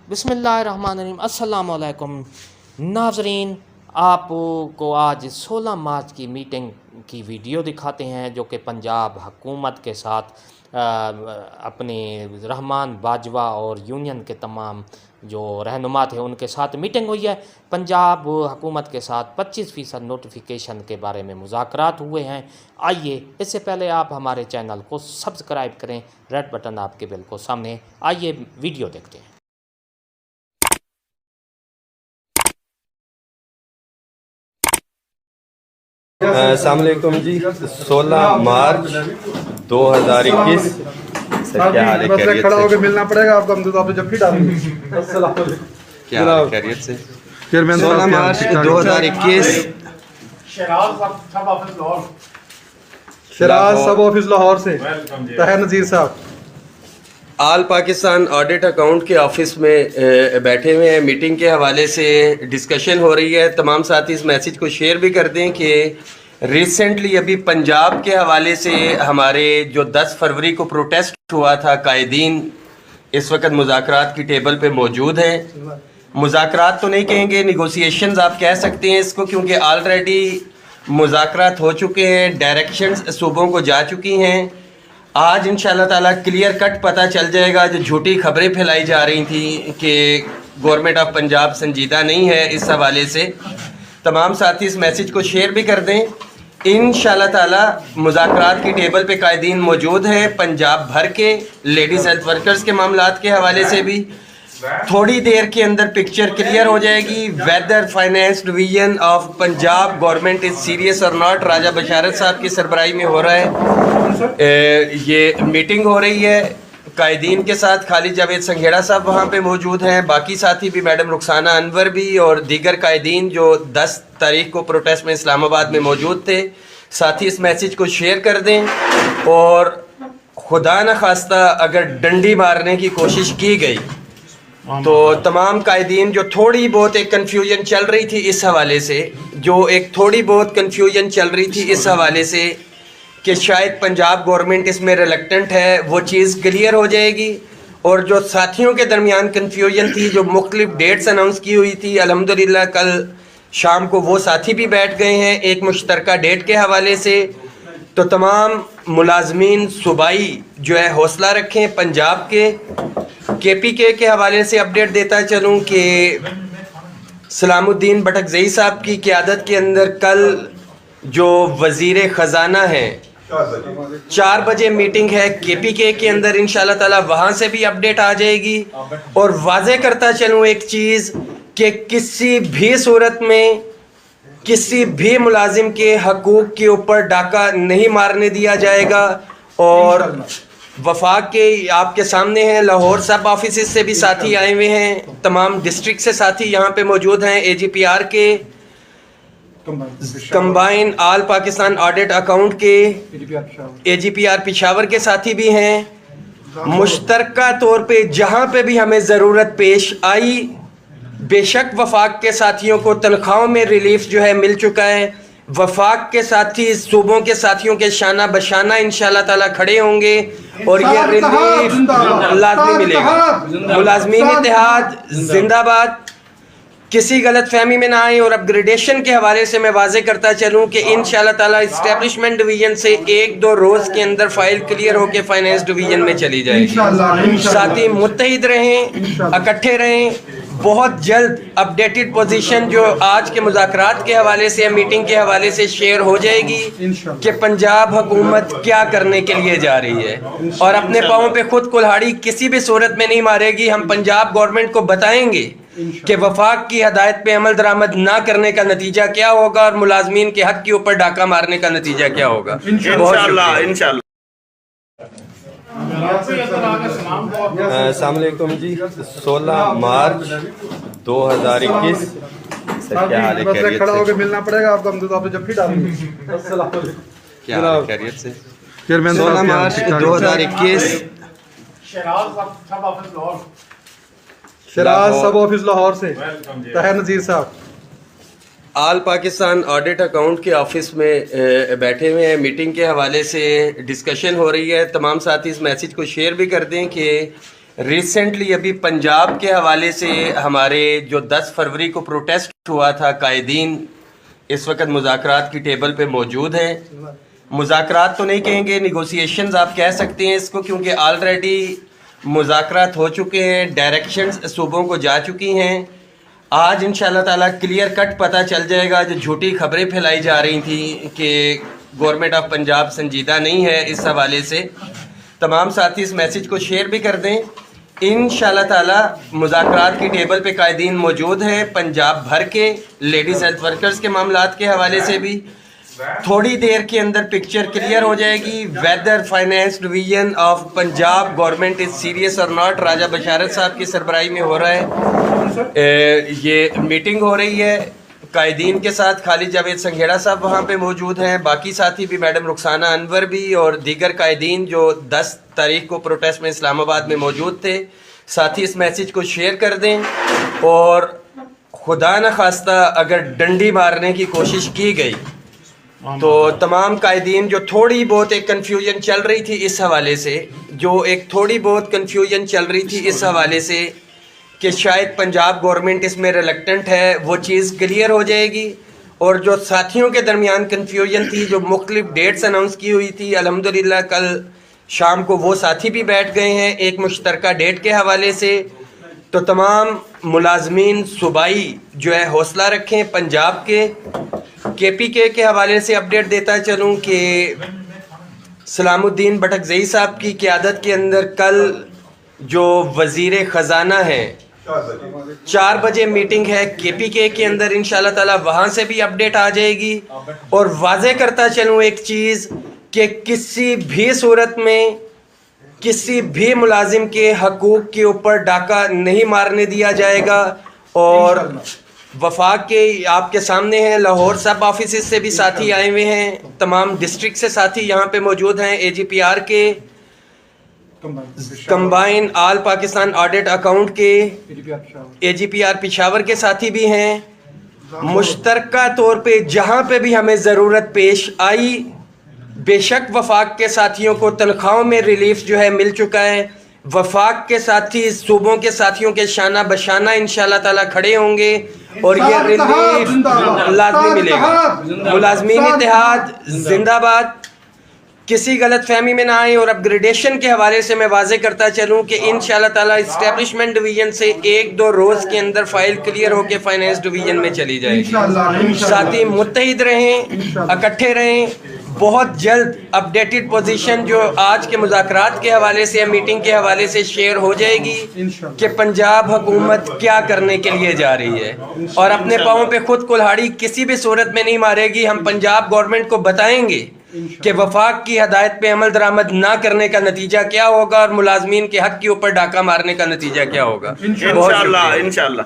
بسم اللہ الرحمن الرحیم۔ السلام علیکم ناظرین، آپ کو آج 16 مارچ کی میٹنگ کی ویڈیو دکھاتے ہیں جو کہ پنجاب حکومت کے ساتھ اپنے رحمان باجوہ اور یونین کے تمام جو رہنما تھے ان کے ساتھ میٹنگ ہوئی ہے۔ پنجاب حکومت کے ساتھ 25% نوٹیفیکیشن کے بارے میں مذاکرات ہوئے ہیں۔ آئیے اس سے پہلے آپ ہمارے چینل کو سبسکرائب کریں، ریڈ بٹن آپ کے بالکل سامنے۔ آئیے ویڈیو دیکھتے ہیں۔ السلام علیکم جی، 16 مارچ 2021 سر، کیا حال ہے؟ خیریت کھڑا ہو کے سے؟ ملنا پڑے گا آپ کو، ہم تو آپ نے جب بھی ڈالیں گے۔ السلام علیکم، کیا حال ہے؟ خیریت سے؟ چیئرمین 16 مارچ 2021 شراز سب آفس لاہور سے طاہر نذیر صاحب آل پاکستان آڈٹ اکاؤنٹ کے آفس میں بیٹھے ہوئے ہیں۔ میٹنگ کے حوالے سے ڈسکشن ہو رہی ہے۔ تمام ساتھی اس میسیج کو شیئر بھی کر دیں کہ ریسنٹلی ابھی پنجاب کے حوالے سے ہمارے جو 10 فروری کو پروٹیسٹ ہوا تھا، قائدین اس وقت مذاکرات کی ٹیبل پہ موجود ہیں۔ مذاکرات تو نہیں کہیں گے، نیگوسیشنز آپ کہہ سکتے ہیں اس کو، کیونکہ آلریڈی مذاکرات ہو چکے ہیں، ڈائریکشنز صوبوں کو جا چکی ہیں۔ آج انشاءاللہ تعالیٰ کلیئر کٹ پتہ چل جائے گا۔ جو جھوٹی خبریں پھیلائی جا رہی تھیں کہ گورنمنٹ آف پنجاب سنجیدہ نہیں ہے، اس حوالے سے تمام ساتھی اس میسیج کو شیئر بھی کر دیں۔ انشاءاللہ تعالیٰ مذاکرات کی ٹیبل پہ قائدین موجود ہیں، پنجاب بھر کے لیڈیز ہیلتھ ورکرز کے معاملات کے حوالے سے بھی تھوڑی دیر کے اندر پکچر کلیئر ہو جائے گی۔ Weather finance division of Punjab government is serious اور ناٹ، راجہ بشارت صاحب کی سربراہی میں ہو رہا ہے۔ یہ میٹنگ ہو رہی ہے قائدین کے ساتھ۔ خالد جاوید سنگھیڑا صاحب وہاں پہ موجود ہیں، باقی ساتھی بھی، میڈم رخسانہ انور بھی، اور دیگر قائدین جو 10 تاریخ کو پروٹیسٹ میں اسلام آباد میں موجود تھے۔ ساتھی اس میسیج کو شیئر کر دیں، اور خدا نخواستہ اگر ڈنڈی مارنے کی کوشش کی گئی تو تمام قائدین جو تھوڑی بہت ایک کنفیوژن چل رہی تھی اس حوالے سے، اس حوالے سے کہ شاید پنجاب گورنمنٹ اس میں ریلیکٹنٹ ہے، وہ چیز کلیئر ہو جائے گی۔ اور جو ساتھیوں کے درمیان کنفیوژن تھی، جو مختلف ڈیٹس اناؤنس کی ہوئی تھی، الحمدللہ کل شام کو وہ ساتھی بھی بیٹھ گئے ہیں ایک مشترکہ ڈیٹ کے حوالے سے۔ تو تمام ملازمین صوبائی جو ہے حوصلہ رکھیں۔ پنجاب کے پی کے حوالے سے اپڈیٹ دیتا چلوں کہ سلام الدین بٹکزئی صاحب کی قیادت کے اندر کل جو وزیر خزانہ ہیں 4 بجے میٹنگ ہے کے پی کے اندر، انشاءاللہ تعالی وہاں سے بھی اپڈیٹ آ جائے گی۔ اور واضح کرتا چلوں ایک چیز کہ کسی بھی صورت میں کسی بھی ملازم کے حقوق کے اوپر ڈاکہ نہیں مارنے دیا جائے گا۔ اور وفاق کے آپ کے سامنے ہیں، لاہور سب آفیسز سے بھی ساتھی آئے ہوئے ہیں، تمام ڈسٹرکٹ سے ساتھی یہاں پہ موجود ہیں، اے جی پی آر کے، combine all Pakistan audit account کے، اے جی پی آر پشاور کے ساتھی بھی ہیں۔ مشترکہ طور پہ جہاں پہ بھی ہمیں ضرورت پیش آئی، بے شک وفاق کے ساتھیوں کو تنخواہوں میں ریلیف جو ہے مل چکا ہے۔ وفاق کے ساتھی صوبوں کے ساتھیوں کے شانہ بشانہ انشاءاللہ تعالیٰ کھڑے ہوں گے، اور یہ ریلیف لازمی ملے گا۔ ملازمین اتحاد زندہ باد، کسی غلط فہمی میں نہ آئیں۔ اور اپ گریڈیشن کے حوالے سے میں واضح کرتا چلوں کہ انشاءاللہ تعالیٰ اسٹیبلشمنٹ ڈویژن سے 1-2 روز کے اندر فائل کلیئر ہو کے فائنینس ڈویژن میں چلی جائے گی۔ ساتھی متحد رہیں، اکٹھے رہیں۔ بہت جلد اپڈیٹڈ پوزیشن جو آج کے مذاکرات کے حوالے سے، میٹنگ کے حوالے سے شیئر ہو جائے گی کہ پنجاب حکومت کیا کرنے کے لیے جا رہی ہے، اور اپنے پاؤں پہ خود کلہاڑی کسی بھی صورت میں نہیں مارے گی۔ ہم پنجاب گورنمنٹ کو بتائیں گے کہ وفاق کی ہدایت پہ عمل درآمد نہ کرنے کا نتیجہ کیا ہوگا، اور ملازمین کے حق کے اوپر ڈاکہ مارنے کا نتیجہ کیا ہوگا۔ انشاءاللہ۔ السلام علیکم جی، 16 مارچ 2021 سر، کیا حال ہے؟ خیریت کھڑا ہو کے سے؟ ملنا پڑے گا آپ کو، ہم تو آپ نے جب بھی ڈالیں گے۔ السلام علیکم، کیا حال ہے؟ خیریت سے؟ چیئرمین 16 مارچ 2021 شراز سب آفس لاہور سے طاہر نذیر صاحب آل پاکستان آڈٹ اکاؤنٹ کے آفس میں بیٹھے ہوئے ہیں۔ میٹنگ کے حوالے سے ڈسکشن ہو رہی ہے۔ تمام ساتھی اس میسیج کو شیئر بھی کر دیں کہ ریسنٹلی ابھی پنجاب کے حوالے سے ہمارے جو 10 فروری کو پروٹیسٹ ہوا تھا، قائدین اس وقت مذاکرات کی ٹیبل پہ موجود ہیں. مذاکرات تو نہیں کہیں گے، نیگوسیشنز آپ کہہ سکتے ہیں اس کو، کیونکہ آلریڈی مذاکرات ہو چکے ہیں، ڈائریکشنز صوبوں کو جا چکی ہیں. آج انشاءاللہ تعالیٰ کلیئر کٹ پتہ چل جائے گا. جو جھوٹی خبریں پھیلائی جا رہی تھیں کہ گورنمنٹ آف پنجاب سنجیدہ نہیں ہے اس حوالے سے، تمام ساتھی اس میسج کو شیئر بھی کر دیں. انشاءاللہ تعالیٰ مذاکرات کی ٹیبل پہ قائدین موجود ہیں پنجاب بھر کے، لیڈیز ہیلتھ ورکرز کے معاملات کے حوالے سے بھی. تھوڑی دیر کے اندر پکچر کلیئر ہو جائے گی weather finance division of Punjab government is serious اور ناٹ. راجہ بشارت صاحب کی سربراہی میں ہو رہا ہے یہ میٹنگ ہو رہی ہے قائدین کے ساتھ. خالد جاوید سنگھیڑا صاحب وہاں پہ موجود ہیں، باقی ساتھی بھی، میڈم رخسانہ انور بھی، اور دیگر قائدین جو 10 تاریخ کو پروٹیسٹ میں اسلام آباد میں موجود تھے. ساتھی اس میسج کو شیئر کر دیں، اور خدا نخواستہ اگر ڈنڈی مارنے کی کوشش کی گئی تو تمام قائدین جو تھوڑی بہت ایک کنفیوژن چل رہی تھی اس حوالے سے، اس حوالے سے کہ شاید پنجاب گورنمنٹ اس میں ریلیکٹنٹ ہے، وہ چیز کلیئر ہو جائے گی. اور جو ساتھیوں کے درمیان کنفیوژن تھی، جو مختلف ڈیٹس اناؤنس کی ہوئی تھی، الحمدللہ کل شام کو وہ ساتھی بھی بیٹھ گئے ہیں ایک مشترکہ ڈیٹ کے حوالے سے. تو تمام ملازمین صوبائی جو ہے حوصلہ رکھیں. پنجاب کے پی کے حوالے سے اپڈیٹ دیتا چلوں کہ سلام الدین بٹکزئی صاحب کی قیادت کے اندر کل جو وزیر خزانہ ہیں 4 بجے میٹنگ ہے کے پی کے اندر، انشاءاللہ تعالی وہاں سے بھی اپڈیٹ آ جائے گی. اور واضح کرتا چلوں ایک چیز کہ کسی بھی صورت میں کسی بھی ملازم کے حقوق کے اوپر ڈاکہ نہیں مارنے دیا جائے گا. اور وفاق کے آپ کے سامنے ہیں، لاہور سب آفیسز سے بھی ساتھی آئے ہوئے ہیں، تمام ڈسٹرکٹ سے ساتھی یہاں پہ موجود ہیں، اے جی پی آر کے، combine all Pakistan audit account کے، اے جی پی آر پشاور کے ساتھی بھی ہیں. مشترکہ طور پہ جہاں پہ بھی ہمیں ضرورت پیش آئی، بے شک وفاق کے ساتھیوں کو تنخواہوں میں ریلیف جو ہے مل چکا ہے. وفاق کے ساتھی صوبوں کے ساتھیوں کے شانہ بشانہ انشاءاللہ تعالیٰ کھڑے ہوں گے اور یہ ریلیف لازمی ملے گا. ملازمین اتحاد زندہ باد. کسی غلط فہمی میں نہ آئیں. اور اپ گریڈیشن کے حوالے سے میں واضح کرتا چلوں کہ انشاءاللہ تعالیٰ اسٹیبلشمنٹ ڈویژن سے 1-2 روز کے اندر فائل کلیئر ہو کے فائنینس ڈویژن میں چلی جائے گی. ساتھی متحد رہیں، اکٹھے رہیں. بہت جلد اپڈیٹڈ پوزیشن جو آج کے مذاکرات کے حوالے سے، میٹنگ کے حوالے سے شیئر ہو جائے گی کہ پنجاب حکومت کیا کرنے کے لیے جا رہی ہے، اور اپنے پاؤں پہ خود کلہاڑی کسی بھی صورت میں نہیں مارے گی. ہم پنجاب گورنمنٹ کو بتائیں گے کہ وفاق کی ہدایت پہ عمل درآمد نہ کرنے کا نتیجہ کیا ہوگا، اور ملازمین کے حق کے اوپر ڈاکہ مارنے کا نتیجہ کیا ہوگا. انشاءاللہ.